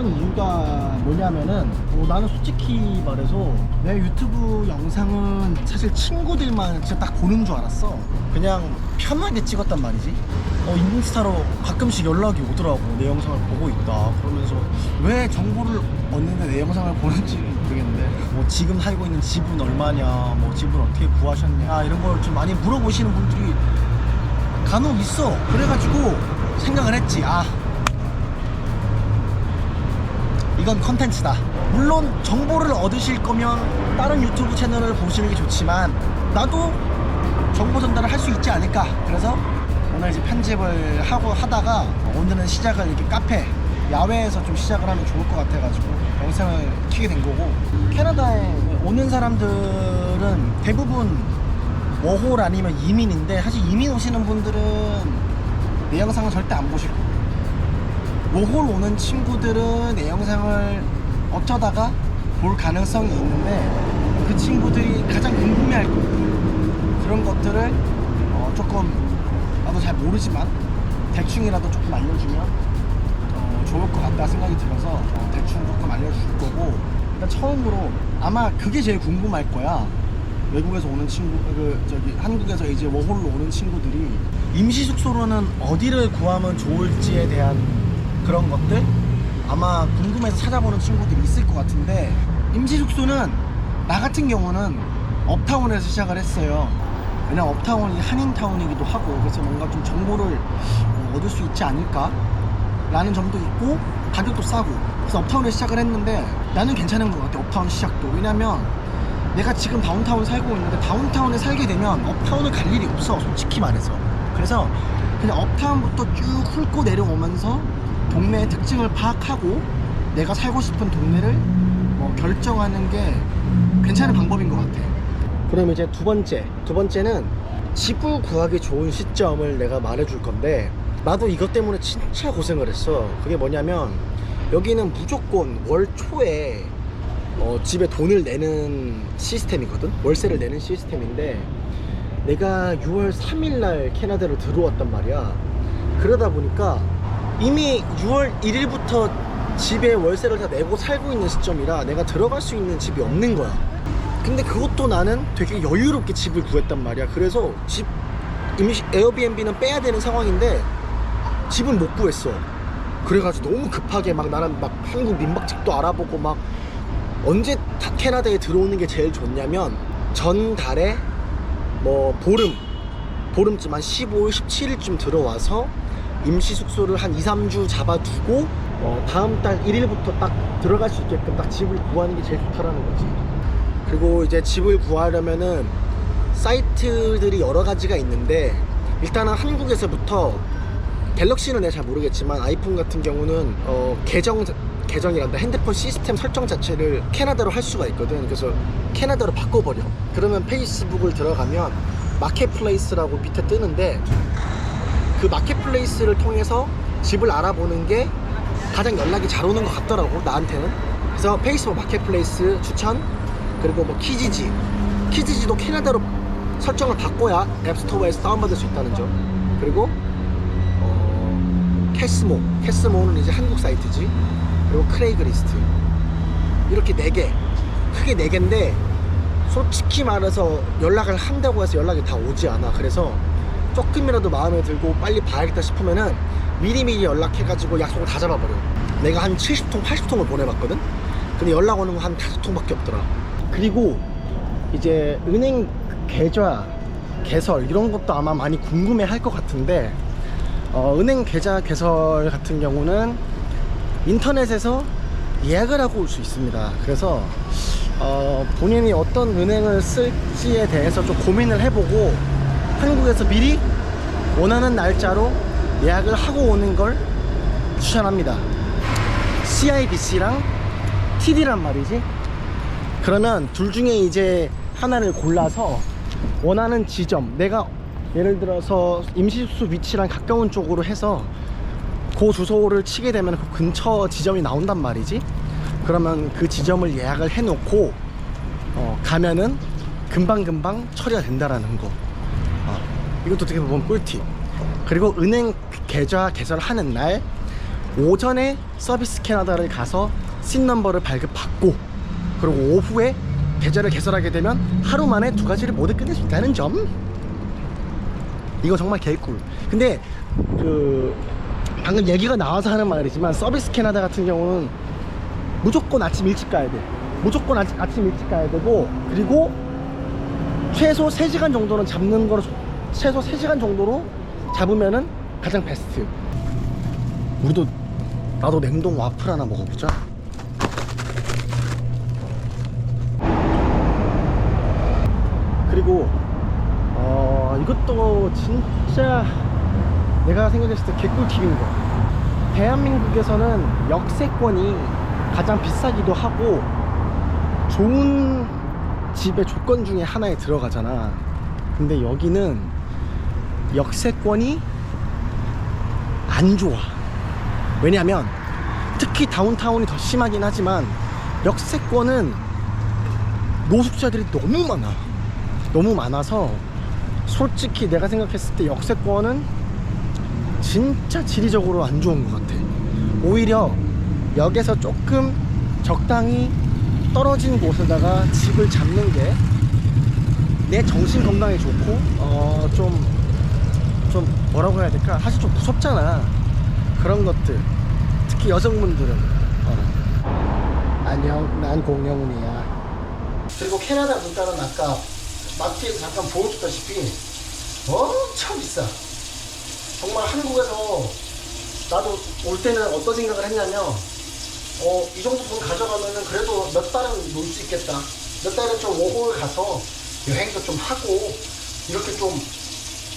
하는 이유가 뭐냐면은 나는 솔직히 말해서 내 유튜브 영상은 사실 친구들만 진짜 딱 보는 줄 알았어. 그냥 편하게 찍었단 말이지. 인스타로 가끔씩 연락이 오더라고. 내 영상을 보고 있다 그러면서 왜 정보를 얻는데 내 영상을 보는지 모르겠는데, 뭐 지금 살고 있는 집은 얼마냐, 뭐 집을 어떻게 구하셨냐, 이런 걸 좀 많이 물어보시는 분들이 간혹 있어. 그래가지고 생각을 했지. 이건 컨텐츠다. 물론 정보를 얻으실 거면 다른 유튜브 채널을 보시는 게 좋지만 나도 정보 전달을 할 수 있지 않을까. 그래서 오늘 이제 편집을 하다가 오늘은 시작을 이렇게 카페 야외에서 좀 시작을 하면 좋을 것 같아가지고 영상을 켜게 된 거고, 캐나다에 오는 사람들은 대부분 워홀 아니면 이민인데, 사실 이민 오시는 분들은 내 영상을 절대 안 보실 거예요. 워홀 오는 친구들은 내 영상을 어쩌다가 볼 가능성이 있는데, 그 친구들이 가장 궁금해할 거예요. 그런 것들을 조금 나도 잘 모르지만 대충이라도 조금 알려주면 좋을 것 같다 생각이 들어서 대충 조금 알려줄 거고, 일단 처음으로 아마 그게 제일 궁금할 거야. 외국에서 오는 친구, 한국에서 이제 워홀로 오는 친구들이 임시 숙소로는 어디를 구하면 좋을지에 대한 그런 것들 아마 궁금해서 찾아보는 친구들이 있을 것 같은데, 임시 숙소는 나 같은 경우는 업타운에서 시작을 했어요. 왜냐면 업타운이 한인타운이기도 하고, 그래서 뭔가 좀 정보를 얻을 수 있지 않을까 라는 점도 있고, 가격도 싸고, 그래서 업타운에서 시작을 했는데 나는 괜찮은 것 같아. 업타운 시작도. 왜냐면 내가 지금 다운타운 살고 있는데 다운타운에 살게 되면 업타운을 갈 일이 없어, 솔직히 말해서. 그래서 그냥 업타운부터 쭉 훑고 내려오면서 동네의 특징을 파악하고 내가 살고 싶은 동네를 결정하는 게 괜찮은 방법인 것 같아. 그럼 이제 두 번째는 집을 구하기 좋은 시점을 내가 말해줄 건데, 나도 이것 때문에 진짜 고생을 했어. 그게 뭐냐면 여기는 무조건 월 초에 집에 돈을 내는 시스템이거든. 월세를 내는 시스템인데, 내가 6월 3일날 캐나다로 들어왔단 말이야. 그러다 보니까 이미 6월 1일부터 집에 월세를 다 내고 살고 있는 시점이라 내가 들어갈 수 있는 집이 없는 거야. 근데 그것도 나는 되게 여유롭게 집을 구했단 말이야. 그래서 에어비앤비는 빼야 되는 상황인데 집을 못 구했어. 그래가지고 너무 급하게 나는 한국 민박집도 알아보고 언제 캐나다에 들어오는 게 제일 좋냐면 전달에 보름쯤 한 15일, 17일쯤 들어와서 임시 숙소를 한 2, 3주 잡아두고 다음 달 1일부터 딱 들어갈 수 있게끔 딱 집을 구하는 게 제일 좋다라는 거지. 그리고 이제 집을 구하려면은 사이트들이 여러 가지가 있는데, 일단은 한국에서부터 갤럭시는 내가 잘 모르겠지만 아이폰 같은 경우는 계정이란다, 핸드폰 시스템 설정 자체를 캐나다로 할 수가 있거든. 그래서 캐나다로 바꿔버려. 그러면 페이스북을 들어가면 마켓플레이스라고 밑에 뜨는데, 그 마켓플레이스를 통해서 집을 알아보는 게 가장 연락이 잘 오는 것 같더라고, 나한테는. 그래서 페이스북 마켓플레이스 추천. 그리고 키지지도 캐나다로 설정을 바꿔야 앱스토어에서 다운받을 수 있다는 점. 그리고 캐스모는 이제 한국 사이트지. 그리고 크레이그리스트. 이렇게 4개, 크게 4개인데 솔직히 말해서 연락을 한다고 해서 연락이 다 오지 않아. 그래서 조금이라도 마음에 들고 빨리 봐야겠다 싶으면은 미리미리 연락해가지고 약속을 다 잡아버려. 내가 한 70통, 80통을 보내봤거든? 근데 연락 오는 거 한 5통밖에 없더라. 그리고 이제 은행 계좌 개설 이런 것도 아마 많이 궁금해 할 것 같은데, 은행 계좌 개설 같은 경우는 인터넷에서 예약을 하고 올 수 있습니다. 그래서 본인이 어떤 은행을 쓸지에 대해서 좀 고민을 해보고 한국에서 미리 원하는 날짜로 예약을 하고 오는 걸 추천합니다. CIBC랑 TD란 말이지. 그러면 둘 중에 이제 하나를 골라서 원하는 지점, 내가 예를 들어서 임시숙소 위치랑 가까운 쪽으로 해서 그 주소를 치게 되면 그 근처 지점이 나온단 말이지. 그러면 그 지점을 예약을 해놓고 가면은 금방금방 처리가 된다라는 거. 이것도 어떻게 보면 꿀팁. 그리고 은행 계좌 개설하는 날 오전에 서비스 캐나다를 가서 씬 넘버를 발급받고, 그리고 오후에 계좌를 개설하게 되면 하루 만에 두 가지를 모두 끝낼 수 있다는 점. 이거 정말 개꿀. 근데 그 방금 얘기가 나와서 하는 말이지만 서비스 캐나다 같은 경우는 무조건 아침 일찍 가야 돼. 무조건 아침 일찍 가야 되고, 그리고 최소 3시간 정도는 잡는 거로, 최소 3시간 정도로 잡으면은 가장 베스트. 나도 냉동 와플 하나 먹어보자. 그리고 이것도 진짜 내가 생각했을 때 개꿀팁인 거. 대한민국에서는 역세권이 가장 비싸기도 하고 좋은 집의 조건 중에 하나에 들어가잖아. 근데 여기는 역세권이 안 좋아. 왜냐면 특히 다운타운이 더 심하긴 하지만 역세권은 노숙자들이 너무 많아서 솔직히 내가 생각했을 때 역세권은 진짜 지리적으로 안 좋은 것 같아. 오히려 역에서 조금 적당히 떨어진 곳에다가 집을 잡는 게 내 정신 건강에 좋고 좀 뭐라고 해야 될까, 사실 좀 무섭잖아. 그런 것들, 특히 여성분들은. 안녕, 난 공영훈이야. 그리고 캐나다 물가는 아까 마트에서 잠깐 보여줬다시피 엄청 비싸. 정말 한국에서 나도 올 때는 어떤 생각을 했냐면 이 정도 돈 가져가면은 그래도 몇 달은 놀 수 있겠다. 몇 달은 좀 워홀 가서 여행도 좀 하고 이렇게 좀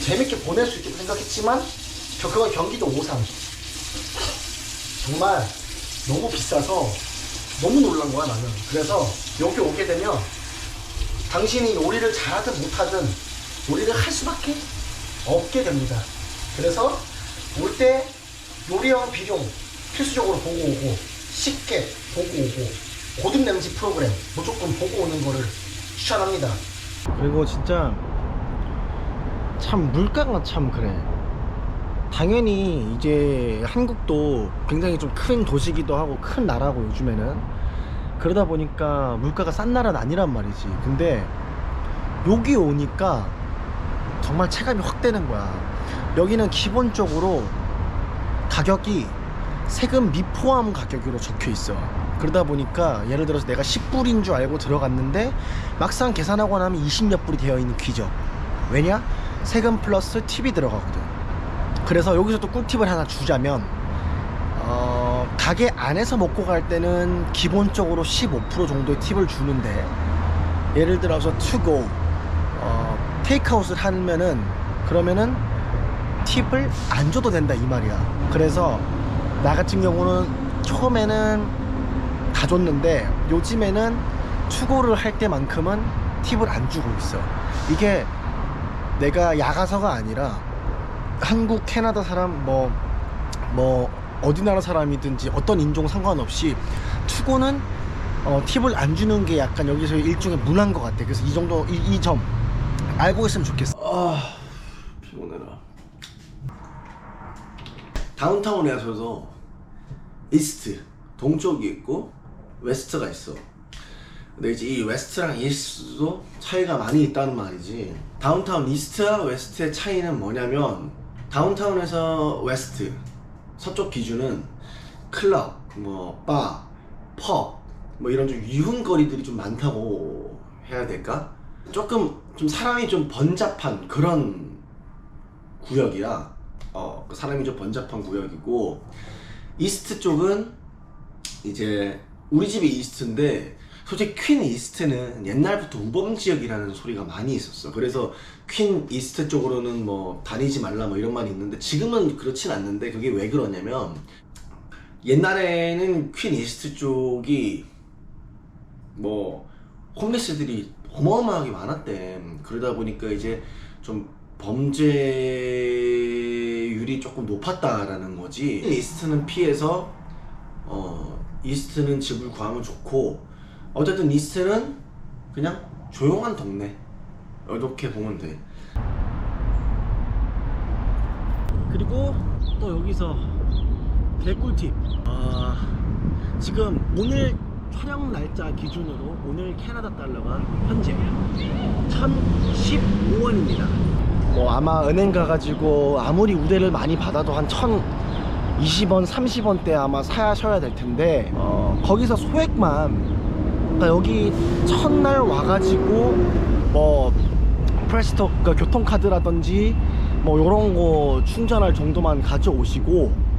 재밌게 보낼 수 있겠다 생각했지만 그건 경기도 오산. 정말 너무 비싸서 너무 놀란 거야 나는. 그래서 여기 오게 되면 당신이 요리를 잘하든 못하든 요리를 할 수밖에 없게 됩니다. 그래서 올 때 요리형 비룡 필수적으로 보고 오고, 쉽게 보고 오고, 고급 냄새 프로그램 무조건 보고 오는 거를 추천합니다. 그리고 진짜 참 물가가 참 그래. 당연히 이제 한국도 굉장히 좀 큰 도시기도 하고 큰 나라고 요즘에는, 그러다 보니까 물가가 싼 나라는 아니란 말이지. 근데 여기 오니까 정말 체감이 확 되는 거야. 여기는 기본적으로 가격이 세금 미포함 가격으로 적혀 있어. 그러다 보니까 예를 들어서 내가 10불인 줄 알고 들어갔는데 막상 계산하고 나면 20몇 불이 되어 있는 기적. 왜냐? 세금 플러스 팁이 들어가거든. 그래서 여기서 또 꿀팁을 하나 주자면 가게 안에서 먹고 갈 때는 기본적으로 15% 정도의 팁을 주는데, 예를 들어서 투고 테이크아웃을 하면은 그러면은 팁을 안 줘도 된다 이 말이야. 그래서 나 같은 경우는 처음에는 다 줬는데 요즘에는 투고를 할 때만큼은 팁을 안 주고 있어. 이게 내가 야가서가 아니라 한국, 캐나다 사람 뭐 어디 나라 사람이든지 어떤 인종 상관없이 투고는 팁을 안 주는 게 약간 여기서 일종의 문화인 것 같아. 그래서 이 정도 이 점 알고 있으면 좋겠어. 피곤해라. 다운타운에서도 이스트 동쪽이 있고 웨스트가 있어. 근데 이제 이 웨스트랑 이스트도 차이가 많이 있다는 말이지. 다운타운 이스트와 웨스트의 차이는 뭐냐면, 다운타운에서 웨스트 서쪽 기준은 클럽, 바, 펍 이런 좀 유흥거리들이 좀 많다고 해야 될까? 조금 좀 사람이 좀 번잡한 그런 구역이라 사람이 좀 번잡한 구역이고, 이스트 쪽은 이제 우리 집이 이스트인데 솔직히 퀸 이스트는 옛날부터 우범지역이라는 소리가 많이 있었어. 그래서 퀸 이스트 쪽으로는 다니지 말라 이런 말이 있는데 지금은 그렇진 않는데, 그게 왜 그러냐면 옛날에는 퀸 이스트 쪽이 홈리스들이 어마어마하게 많았대. 그러다 보니까 이제 좀 범죄율이 조금 높았다라는 거지. 이스트는 피해서 이스트는 집을 구하면 좋고, 어쨌든 이스트는 그냥 조용한 동네 이렇게 보면 돼. 그리고 또 여기서 개꿀팁. 지금 오늘 촬영 날짜 기준으로 오늘 캐나다 달러가 현재 1015원입니다. 뭐 아마 은행 가가지고 아무리 우대를 많이 받아도 한 1020원, 30원대 아마 사셔야 될 텐데 거기서 소액만, 그러니까 여기 첫날 와가지고 뭐 프레스토, 그러니까 교통카드라든지 뭐 요런 거 충전할 정도만 가져오시고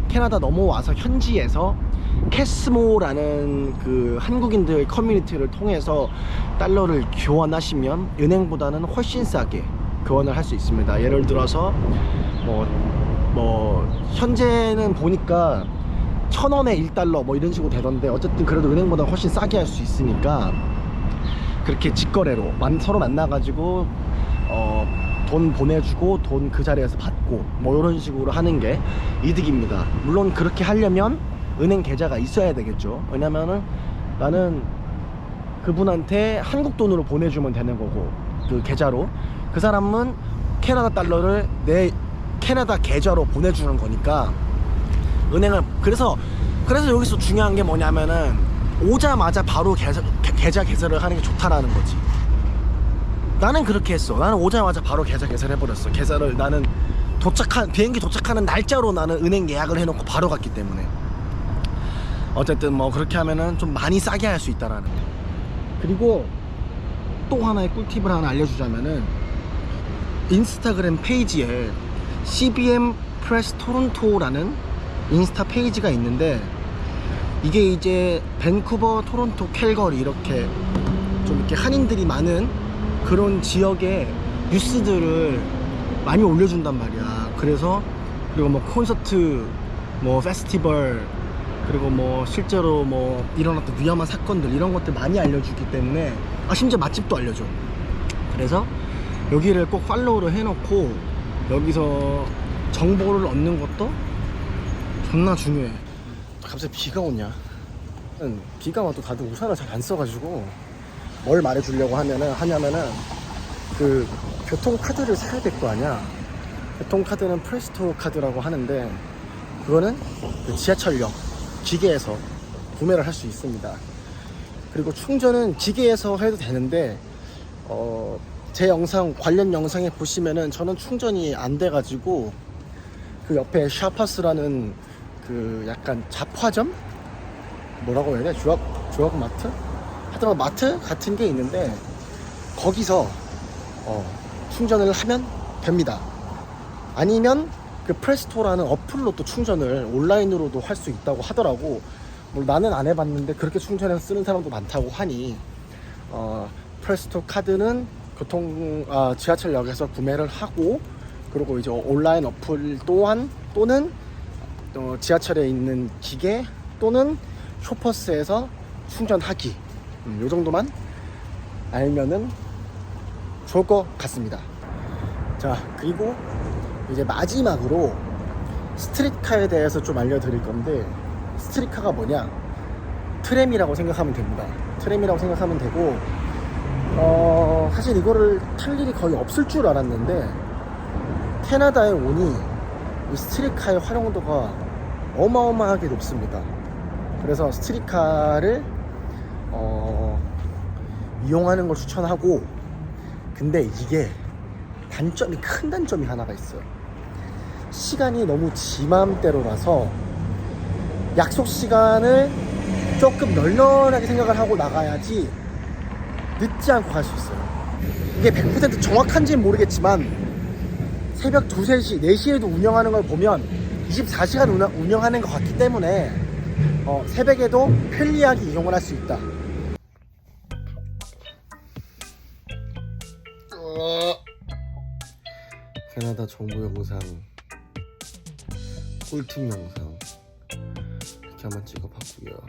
캐나다 넘어와서 현지에서 캐스모라는 그 한국인들 커뮤니티를 통해서 달러를 교환하시면 은행보다는 훨씬 싸게 교환을 할 수 있습니다. 예를 들어서 뭐 현재는 보니까 1000원에 1달러 뭐 이런 식으로 되던데, 어쨌든 그래도 은행보다 훨씬 싸게 할 수 있으니까 그렇게 직거래로 서로 만나가지고 돈 보내주고 돈 그 자리에서 받고 뭐 이런 식으로 하는 게 이득입니다. 물론 그렇게 하려면 은행 계좌가 있어야 되겠죠. 왜냐면은 나는 그분한테 한국 돈으로 보내주면 되는 거고, 그 계좌로 그 사람은 캐나다 달러를 내 캐나다 계좌로 보내주는 거니까 은행을, 그래서 여기서 중요한 게 뭐냐면은 오자마자 바로 계좌 개설을 하는 게 좋다라는 거지. 나는 그렇게 했어. 나는 오자마자 바로 계좌 개설해버렸어. 계좌를 나는 비행기 도착하는 날짜로 나는 은행 예약을 해놓고 바로 갔기 때문에. 어쨌든 뭐 그렇게 하면은 좀 많이 싸게 할 수 있다라는 거. 그리고 또 하나의 꿀팁을 하나 알려주자면은 인스타그램 페이지에 CBM 프레스 토론토라는 인스타 페이지가 있는데, 이게 이제 밴쿠버, 토론토, 캘거리 이렇게 좀 이렇게 한인들이 많은 그런 지역의 뉴스들을 많이 올려준단 말이야. 그리고 뭐 콘서트, 뭐 페스티벌, 그리고 뭐 실제로 뭐 일어났던 위험한 사건들, 이런 것들 많이 알려주기 때문에, 심지어 맛집도 알려줘. 그래서 여기를 꼭 팔로우를 해놓고 여기서 정보를 얻는 것도 존나 중요해. 갑자기 비가 오냐? 비가 와도 다들 우산을 잘 안 써가지고 뭘 말해주려고 하냐면은 그 교통카드를 사야 될 거 아니야. 교통카드는 프레스토 카드라고 하는데, 그거는 그 지하철역 기계에서 구매를 할 수 있습니다. 그리고 충전은 기계에서 해도 되는데 제 관련 영상에 보시면은 저는 충전이 안 돼가지고 그 옆에 샤퍼스라는 그 약간 잡화점? 뭐라고 해야 돼? 조합마트? 하여튼 마트 같은 게 있는데 거기서 충전을 하면 됩니다. 아니면 그 프레스토라는 어플로 또 충전을 온라인으로도 할 수 있다고 하더라고. 나는 안 해봤는데 그렇게 충전해서 쓰는 사람도 많다고 하니 프레스토 카드는 지하철역에서 구매를 하고, 그리고 이제 온라인 어플 또는 지하철에 있는 기계 또는 쇼퍼스에서 충전하기, 요 정도만 알면은 좋을 것 같습니다. 자, 그리고 이제 마지막으로 스트릿카에 대해서 좀 알려드릴 건데, 스트릿카가 뭐냐? 트램이라고 생각하면 됩니다. 트램이라고 생각하면 되고, 사실 이거를 탈 일이 거의 없을 줄 알았는데 캐나다에 오니 이 스트릿카의 활용도가 어마어마하게 높습니다. 그래서 스트릿카를 이용하는 걸 추천하고, 근데 이게 큰 단점이 하나가 있어요. 시간이 너무 지맘대로라서 약속 시간을 조금 널널하게 생각을 하고 나가야지 늦지 않고 갈 수 있어요. 이게 100% 정확한지는 모르겠지만 새벽 2, 3시, 4시에도 운영하는 걸 보면 24시간 운영하는 것 같기 때문에 새벽에도 편리하게 이용을 할 수 있다. 캐나다 정보 영상 꿀팁 영상 이렇게 한번 찍어봤고요.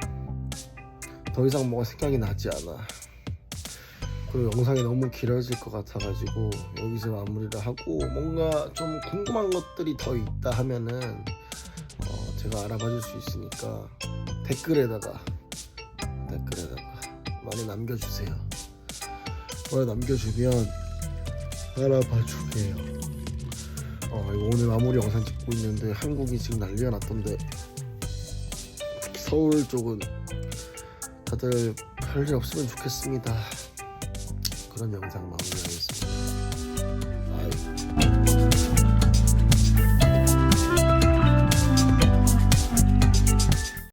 더 이상 뭐가 생각이 나지 않아. 그리고 영상이 너무 길어질 것 같아가지고 여기서 마무리를 하고, 뭔가 좀 궁금한 것들이 더 있다 하면은 제가 알아봐 줄 수 있으니까 댓글에다가 많이 남겨주세요. 많이 남겨주면 알아봐 줄게요. 이거 오늘 마무리 영상 찍고 있는데 한국이 지금 난리가 났던데 서울 쪽은 다들 별일 없으면 좋겠습니다. 그런 영상 마무리하겠습니다.